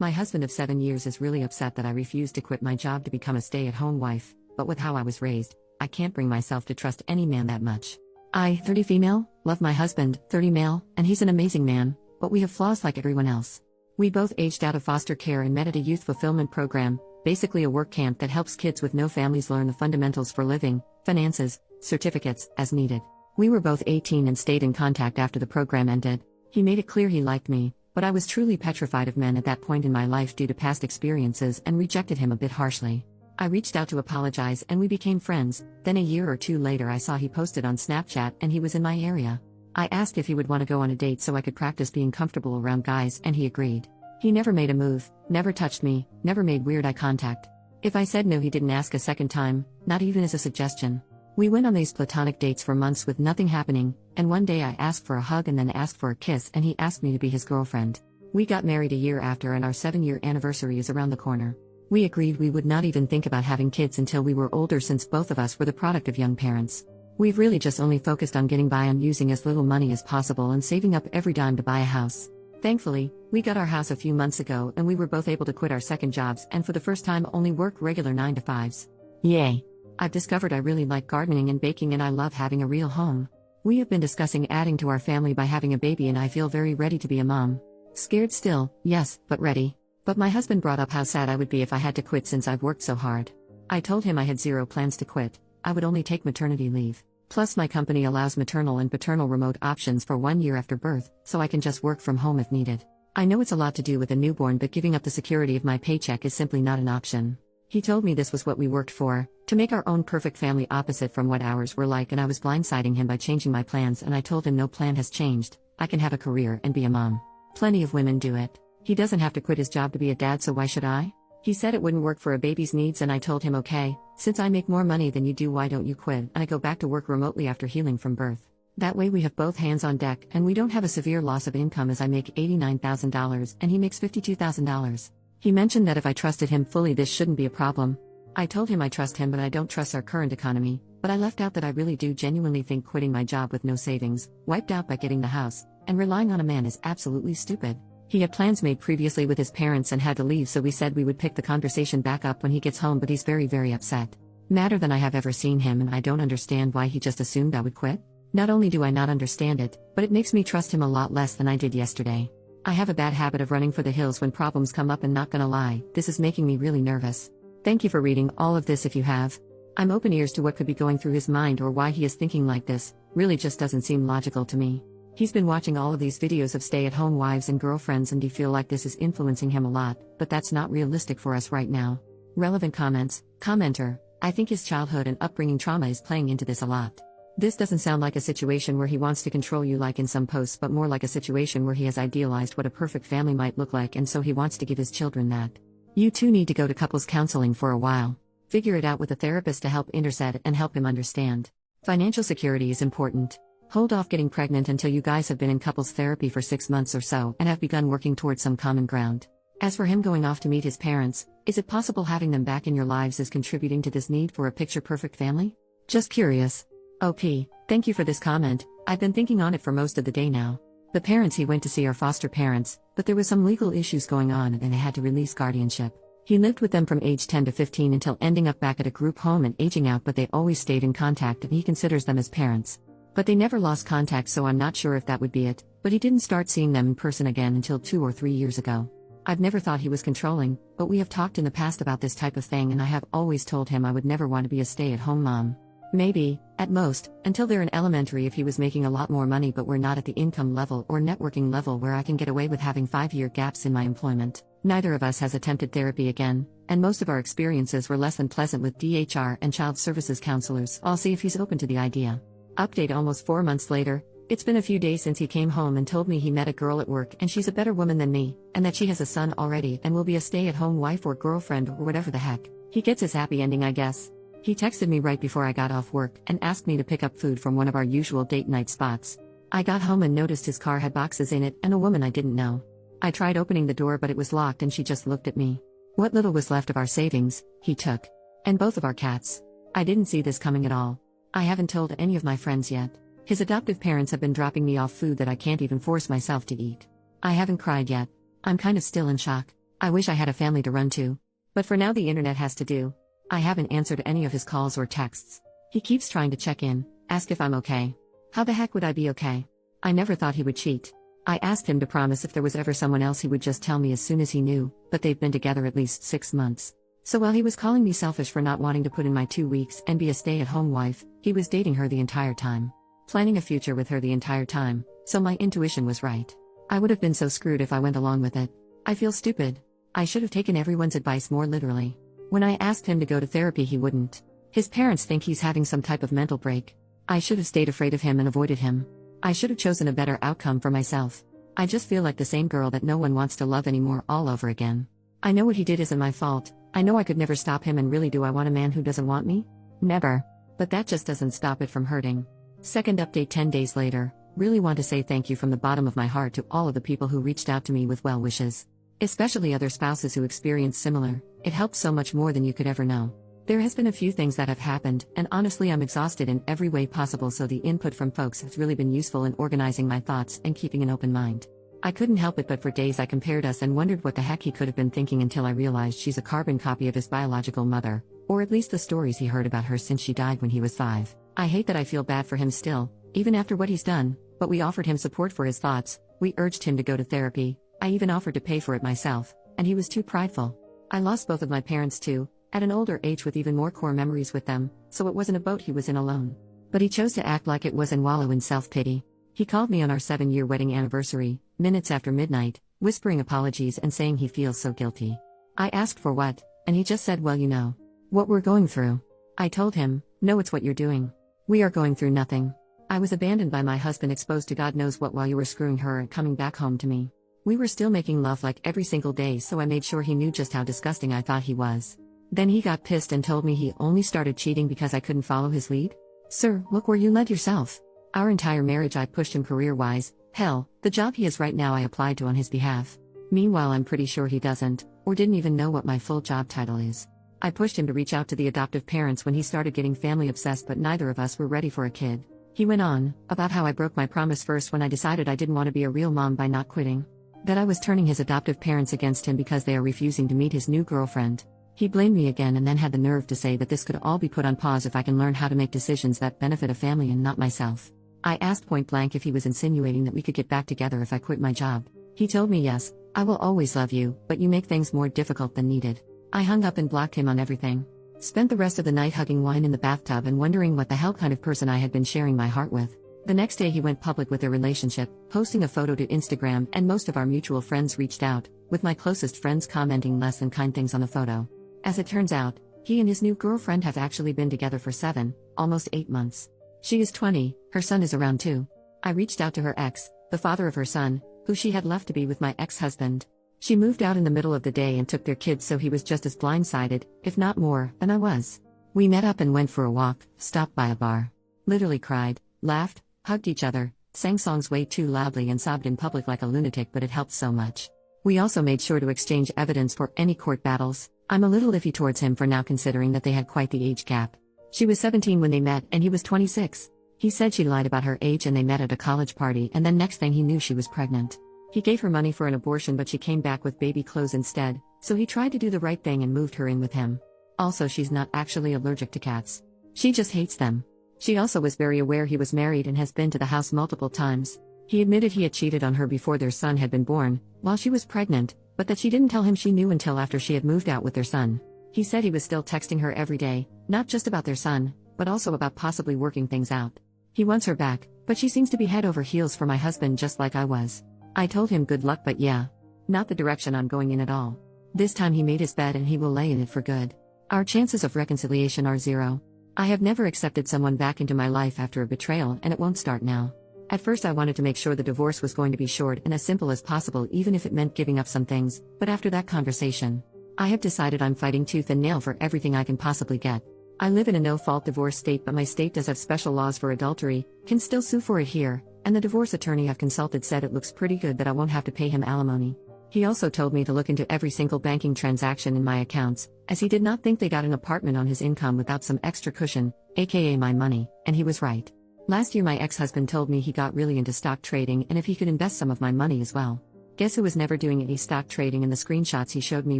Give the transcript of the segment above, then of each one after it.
My husband of 7 years is really upset that I refused to quit my job to become a stay-at-home wife, but with how I was raised, I can't bring myself to trust any man that much. I, 30 female, love my husband, 30 male, and he's an amazing man, but we have flaws like everyone else. We both aged out of foster care and met at a youth fulfillment program, basically a work camp that helps kids with no families learn the fundamentals for living, finances, certificates, as needed. We were both 18 and stayed in contact after the program ended. He made it clear he liked me, but I was truly petrified of men at that point in my life due to past experiences and rejected him a bit harshly. I reached out to apologize and we became friends. Then a year or two later I saw he posted on Snapchat and he was in my area. I asked if he would want to go on a date so I could practice being comfortable around guys and he agreed. He never made a move, never touched me, never made weird eye contact. If I said no he didn't ask a second time, not even as a suggestion. We went on these platonic dates for months with nothing happening, and one day I asked for a hug and then asked for a kiss and he asked me to be his girlfriend. We got married a year after and our 7-year anniversary is around the corner. We agreed we would not even think about having kids until we were older since both of us were the product of young parents. We've really just only focused on getting by on using as little money as possible and saving up every dime to buy a house. Thankfully, we got our house a few months ago and we were both able to quit our second jobs and for the first time only work regular 9-to-5s. Yay! I've discovered I really like gardening and baking and I love having a real home. We have been discussing adding to our family by having a baby and I feel very ready to be a mom. Scared still, yes, but ready. But my husband brought up how sad I would be if I had to quit since I've worked so hard. I told him I had zero plans to quit. I would only take maternity leave. Plus my company allows maternal and paternal remote options for 1 year after birth, so I can just work from home if needed. I know it's a lot to do with a newborn but giving up the security of my paycheck is simply not an option. He told me this was what we worked for, to make our own perfect family opposite from what ours were like and I was blindsiding him by changing my plans and I told him no plan has changed, I can have a career and be a mom. Plenty of women do it. He doesn't have to quit his job to be a dad so why should I? He said it wouldn't work for a baby's needs and I told him okay, since I make more money than you do why don't you quit and I go back to work remotely after healing from birth. That way we have both hands on deck and we don't have a severe loss of income as I make $89,000 and he makes $52,000. He mentioned that if I trusted him fully this shouldn't be a problem. I told him I trust him but I don't trust our current economy, but I left out that I really do genuinely think quitting my job with no savings, wiped out by getting the house, and relying on a man is absolutely stupid. He had plans made previously with his parents and had to leave so we said we would pick the conversation back up when he gets home but he's very upset. Madder than I have ever seen him and I don't understand why he just assumed I would quit. Not only do I not understand it, but it makes me trust him a lot less than I did yesterday. I have a bad habit of running for the hills when problems come up and not gonna lie, this is making me really nervous. Thank you for reading all of this if you have. I'm open ears to what could be going through his mind or why he is thinking like this, really just doesn't seem logical to me. He's been watching all of these videos of stay-at-home wives and girlfriends and do feel like this is influencing him a lot, but that's not realistic for us right now. Relevant comments. Commenter, I think his childhood and upbringing trauma is playing into this a lot. This doesn't sound like a situation where he wants to control you like in some posts but more like a situation where he has idealized what a perfect family might look like and so he wants to give his children that. You two need to go to couples counseling for a while. Figure it out with a therapist to help intercede and help him understand. Financial security is important. Hold off getting pregnant until you guys have been in couples therapy for 6 months or so and have begun working towards some common ground. As for him going off to meet his parents, is it possible having them back in your lives is contributing to this need for a picture-perfect family? Just curious. OP, thank you for this comment. I've been thinking on it for most of the day now. The parents he went to see are foster parents, but there was some legal issues going on and they had to release guardianship. He lived with them from age 10 to 15 until ending up back at a group home and aging out but they always stayed in contact and he considers them as parents. But they never lost contact so I'm not sure if that would be it, but he didn't start seeing them in person again until 2 or 3 years ago. I've never thought he was controlling, but we have talked in the past about this type of thing and I have always told him I would never want to be a stay-at-home mom. Maybe, at most, until they're in elementary if he was making a lot more money but we're not at the income level or networking level where I can get away with having 5-year gaps in my employment. Neither of us has attempted therapy again, and most of our experiences were less than pleasant with DHR and child services counselors. I'll see if he's open to the idea. Update almost 4 months later, it's been a few days since he came home and told me he met a girl at work and she's a better woman than me, and that she has a son already and will be a stay-at-home wife or girlfriend or whatever the heck. He gets his happy ending I guess. He texted me right before I got off work and asked me to pick up food from one of our usual date night spots. I got home and noticed his car had boxes in it and a woman I didn't know. I tried opening the door but it was locked and she just looked at me. What little was left of our savings, he took. And both of our cats. I didn't see this coming at all. I haven't told any of my friends yet. His adoptive parents have been dropping me off food that I can't even force myself to eat. I haven't cried yet. I'm kind of still in shock. I wish I had a family to run to. But for now the internet has to do. I haven't answered any of his calls or texts. He keeps trying to check in, ask if I'm okay. How the heck would I be okay? I never thought he would cheat. I asked him to promise if there was ever someone else he would just tell me as soon as he knew, but they've been together at least 6 months. So while he was calling me selfish for not wanting to put in my 2 weeks and be a stay-at-home wife, he was dating her the entire time. Planning a future with her the entire time, so my intuition was right. I would have been so screwed if I went along with it. I feel stupid. I should have taken everyone's advice more literally. When I asked him to go to therapy he wouldn't. His parents think he's having some type of mental break. I should have stayed afraid of him and avoided him. I should have chosen a better outcome for myself. I just feel like the same girl that no one wants to love anymore all over again. I know what he did isn't my fault. I know I could never stop him, and really, do I want a man who doesn't want me? Never. But that just doesn't stop it from hurting. Second update 10 days later. Really want to say thank you from the bottom of my heart to all of the people who reached out to me with well wishes. Especially other spouses who experienced similar. It helped so much more than you could ever know. There has been a few things that have happened, and honestly I'm exhausted in every way possible, so the input from folks has really been useful in organizing my thoughts and keeping an open mind. I couldn't help it, but for days I compared us and wondered what the heck he could have been thinking, until I realized she's a carbon copy of his biological mother, or at least the stories he heard about her since she died when he was 5. I hate that I feel bad for him still, even after what he's done, but we offered him support for his thoughts, we urged him to go to therapy, I even offered to pay for it myself, and he was too prideful. I lost both of my parents too, at an older age with even more core memories with them, so it wasn't a boat he was in alone. But he chose to act like it was and wallow in self-pity. He called me on our 7-year wedding anniversary, minutes after midnight, whispering apologies and saying he feels so guilty. I asked for what, and he just said, well, you know what we're going through. I told him, no, it's what you're doing. We are going through nothing. I was abandoned by my husband, exposed to God knows what while you were screwing her and coming back home to me. We were still making love like every single day, so I made sure he knew just how disgusting I thought he was. Then he got pissed and told me he only started cheating because I couldn't follow his lead. Sir, look where you led yourself. Our entire marriage I pushed him career-wise. Hell, the job he has right now I applied to on his behalf. Meanwhile I'm pretty sure he doesn't, or didn't even know what my full job title is. I pushed him to reach out to the adoptive parents when he started getting family obsessed, but neither of us were ready for a kid. He went on about how I broke my promise first when I decided I didn't want to be a real mom by not quitting. That I was turning his adoptive parents against him because they are refusing to meet his new girlfriend. He blamed me again and then had the nerve to say that this could all be put on pause if I can learn how to make decisions that benefit a family and not myself. I asked point blank if he was insinuating that we could get back together if I quit my job. He told me, yes, I will always love you, but you make things more difficult than needed. I hung up and blocked him on everything. Spent the rest of the night hugging wine in the bathtub and wondering what the hell kind of person I had been sharing my heart with. The next day he went public with their relationship, posting a photo to Instagram, and most of our mutual friends reached out, with my closest friends commenting less than kind things on the photo. As it turns out, he and his new girlfriend have actually been together for 7, almost 8 months. She is 20, her son is around 2. I reached out to her ex, the father of her son, who she had left to be with my ex-husband. She moved out in the middle of the day and took their kids, so he was just as blindsided, if not more, than I was. We met up and went for a walk, stopped by a bar. Literally cried, laughed, hugged each other, sang songs way too loudly and sobbed in public like a lunatic, but it helped so much. We also made sure to exchange evidence for any court battles. I'm a little iffy towards him for now, considering that they had quite the age gap. She was 17 when they met and he was 26. He said she lied about her age and they met at a college party, and then next thing he knew she was pregnant. He gave her money for an abortion, but she came back with baby clothes instead, so he tried to do the right thing and moved her in with him. Also, she's not actually allergic to cats. She just hates them. She also was very aware he was married and has been to the house multiple times. He admitted he had cheated on her before their son had been born, while she was pregnant, but that she didn't tell him she knew until after she had moved out with their son. He said he was still texting her every day, not just about their son, but also about possibly working things out. He wants her back, but she seems to be head over heels for my husband, just like I was. I told him good luck, but yeah, not the direction I'm going in at all. This time he made his bed and he will lay in it for good. Our chances of reconciliation are 0. I have never accepted someone back into my life after a betrayal, and it won't start now. At first I wanted to make sure the divorce was going to be short and as simple as possible, even if it meant giving up some things, but after that conversation, I have decided I'm fighting tooth and nail for everything I can possibly get. I live in a no-fault divorce state, but my state does have special laws for adultery, can still sue for it here, and the divorce attorney I've consulted said it looks pretty good that I won't have to pay him alimony. He also told me to look into every single banking transaction in my accounts, as he did not think they got an apartment on his income without some extra cushion, aka my money, and he was right. Last year my ex-husband told me he got really into stock trading and if he could invest some of my money as well. Guess who was never doing any stock trading, and the screenshots he showed me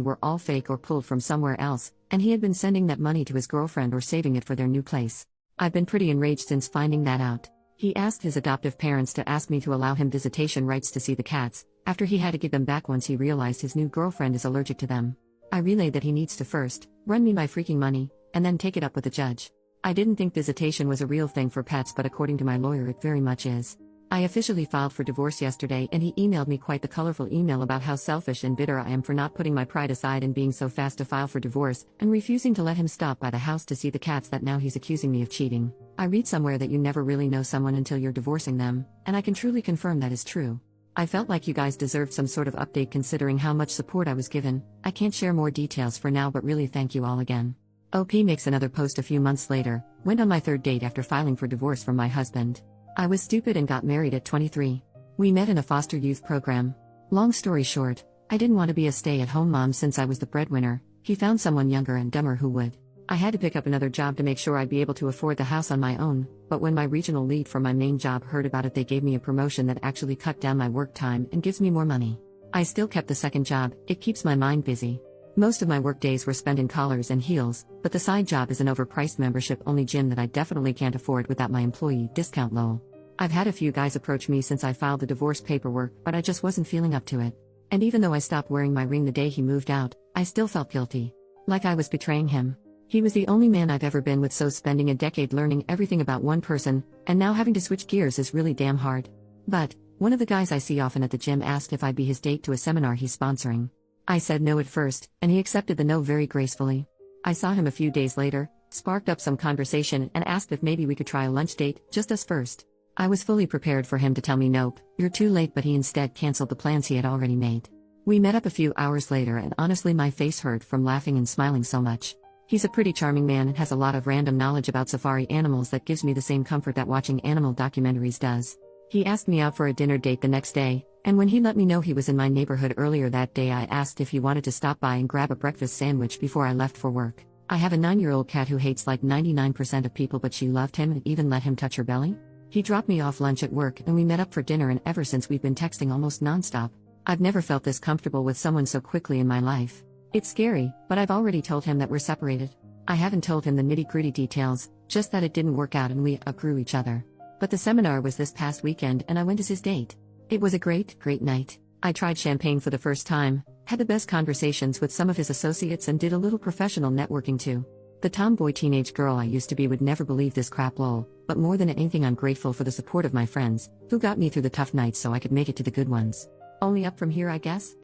were all fake or pulled from somewhere else, and he had been sending that money to his girlfriend or saving it for their new place. I've been pretty enraged since finding that out. He asked his adoptive parents to ask me to allow him visitation rights to see the cats, after he had to give them back once he realized his new girlfriend is allergic to them. I relayed that he needs to first run me my freaking money, and then take it up with the judge. I didn't think visitation was a real thing for pets, but according to my lawyer it very much is. I officially filed for divorce yesterday, and he emailed me quite the colorful email about how selfish and bitter I am for not putting my pride aside and being so fast to file for divorce, and refusing to let him stop by the house to see the cats that now he's accusing me of cheating. I read somewhere that you never really know someone until you're divorcing them, and I can truly confirm that is true. I felt like you guys deserved some sort of update considering how much support I was given. I can't share more details for now, but really thank you all again. OP makes another post a few months later. Went on my third date after filing for divorce from my husband. I was stupid and got married at 23. We met in a foster youth program. Long story short, I didn't want to be a stay-at-home mom since I was the breadwinner. He found someone younger and dumber who would. I had to pick up another job to make sure I'd be able to afford the house on my own, but when my regional lead for my main job heard about it, they gave me a promotion that actually cut down my work time and gives me more money. I still kept the second job. It keeps my mind busy. Most of my work days were spent in collars and heels, but the side job is an overpriced membership-only gym that I definitely can't afford without my employee discount lol. I've had a few guys approach me since I filed the divorce paperwork, but I just wasn't feeling up to it. And even though I stopped wearing my ring the day he moved out, I still felt guilty. Like I was betraying him. He was the only man I've ever been with, so spending a decade learning everything about one person, and now having to switch gears is really damn hard. But one of the guys I see often at the gym asked if I'd be his date to a seminar he's sponsoring. I said no at first, and he accepted the no very gracefully. I saw him a few days later, sparked up some conversation, and asked if maybe we could try a lunch date, just us first. I was fully prepared for him to tell me nope, you're too late, but he instead canceled the plans he had already made. We met up a few hours later, and honestly my face hurt from laughing and smiling so much. He's a pretty charming man and has a lot of random knowledge about safari animals that gives me the same comfort that watching animal documentaries does. He asked me out for a dinner date the next day, and when he let me know he was in my neighborhood earlier that day, I asked if he wanted to stop by and grab a breakfast sandwich before I left for work. I have a 9-year-old cat who hates like 99% of people, but she loved him and even let him touch her belly. He dropped me off lunch at work and we met up for dinner, and ever since we've been texting almost nonstop. I've never felt this comfortable with someone so quickly in my life. It's scary, but I've already told him that we're separated. I haven't told him the nitty-gritty details, just that it didn't work out and we outgrew each other. But the seminar was this past weekend and I went as his date. It was a great night. I tried champagne for the first time, had the best conversations with some of his associates, and did a little professional networking too. The tomboy teenage girl I used to be would never believe this crap lol, but more than anything I'm grateful for the support of my friends, who got me through the tough nights so I could make it to the good ones. Only up from here, I guess?